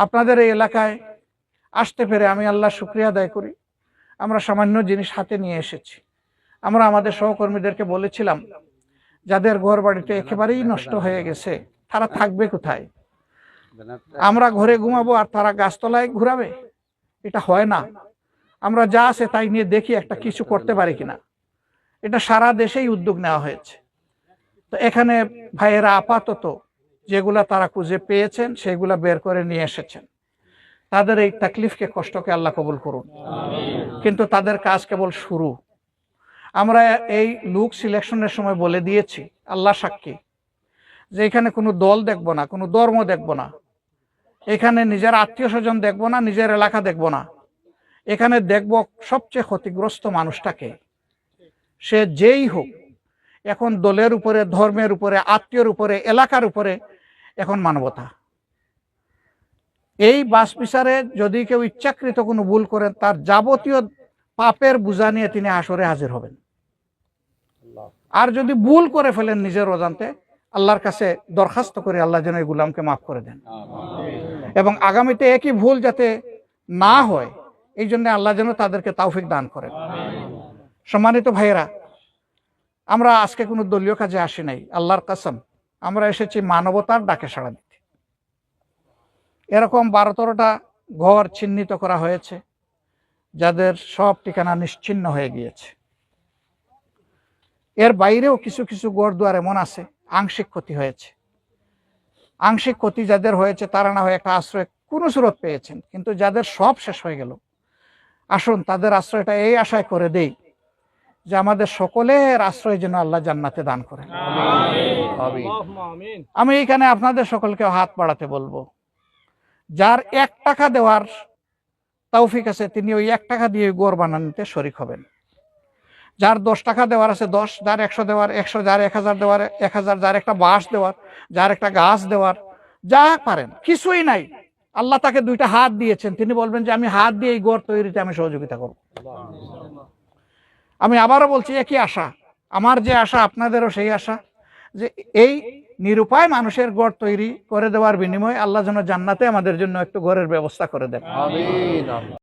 আপনাদের এই এলাকায় আসতে পেরে আমি আল্লাহর শুকরিয়া আদায় করি। আমরা সামান্য জিনিস হাতে নিয়ে এসেছি। আমরা আমাদের সহকর্মীদেরকে বলেছিলাম, যাদের ঘর বাড়িতে একেবারেই নষ্ট হয়ে গেছে তারা থাকবে কোথায়? আমরা ঘরে ঘুমাবো আর তারা গাছতলায় ঘুরাবে? এটা হয় না। আমরা যা আছে তাই নিয়ে দেখি একটা কিছু করতে পারি কিনা। এটা সারা দেশেই উদ্যোগ নেওয়া হয়েছে। তো এখানে ভাইয়েরা আপাতত যেগুলা তারা খুঁজে পেয়েছেন সেগুলা বের করে নিয়ে এসেছেন। তাদের এই তাকলিফকে, কষ্টকে আল্লাহ কবুল করুন। কিন্তু তাদের কাজ কেবল শুরু। আমরা এই লুক সিলেকশনের সময় বলে দিয়েছি, আল্লাহ সাক্ষী, যে এখানে কোনো দল দেখব না, কোনো ধর্ম দেখব না, এখানে নিজের আত্মীয় স্বজন দেখব না, নিজের এলাকা দেখব না। এখানে দেখব সবচেয়ে ক্ষতিগ্রস্ত মানুষটাকে, সে যেই হোক। এখন দলের উপরে, ধর্মের উপরে, আত্মীয়র উপরে, এলাকার উপরে এখন মানবতা। এই বাস বিচারে যদি কেউ ইচ্ছাকৃত কোনো ভুল করেন, তার যাবতীয় পাপের বোঝা নিয়ে তিনি হাসরে হাজির হবেন। আর যদি ভুল করে ফেলেন নিজের অজান্তে, আল্লাহর কাছে দরখাস্ত করে আল্লাহ যেন এই গুলামকে মাফ করে দেন, এবং আগামীতে একই ভুল যাতে না হয় এই জন্য আল্লাহ যেন তাদেরকে তৌফিক দান করেন। সম্মানিত ভাইয়েরা, আমরা আজকে কোনো দলীয় কাজে আসি নাই, আল্লাহর কসম আমরা এসেছি মানবতার ডাকে সাড়া দিতে। এরকম 12-13টা ঘর চিহ্নিত করা হয়েছে যাদের সব ঠিকানা নিশ্চিহ্ন হয়ে গিয়েছে। এর বাইরেও কিছু কিছু ঘর দুয়ার এমন আছে আংশিক ক্ষতি হয়েছে। আংশিক ক্ষতি যাদের হয়েছে তারা না হয় একটা আশ্রয় কোনো সুরত পেয়েছেন, কিন্তু যাদের সব শেষ হয়ে গেল, আসুন তাদের আশ্রয়টা এই আশায় করে দেই যে আমাদের সকলের আশ্রয় যেন আল্লাহ জান্নাতে দান করেন। আমি এখানে আপনাদের সকলকে হাত বাড়াতে বলবো, যার 1 টাকা দেওয়ার তৌফিক আছে তিনি ওই 1 টাকা দিয়ে ঘর বানানোতে শরীক হবেন। যার 10 টাকা দেওয়ার আছে 10, যার 100 দেওয়ার 100, যার 1000 দেওয়ার 1000, যার একটা বাঁশ দেওয়ার, যার একটা গাছ দেওয়ার, যা পারেন। কিছুই নাই, আল্লাহ তাকে 2টা হাত দিয়েছেন, তিনি বলবেন যে আমি হাত দিয়ে এই ঘর তৈরিতে আমি সহযোগিতা করব। আমি আবারও বলছি, একই আশা আমার, যে আশা আপনাদেরও সেই আশা, যে এই নিরুপায় মানুষের ঘর তৈরি করে দেওয়ার বিনিময়ে আল্লাহ যেন জান্নাতে আমাদের জন্য একটু ঘরের ব্যবস্থা করে দেন।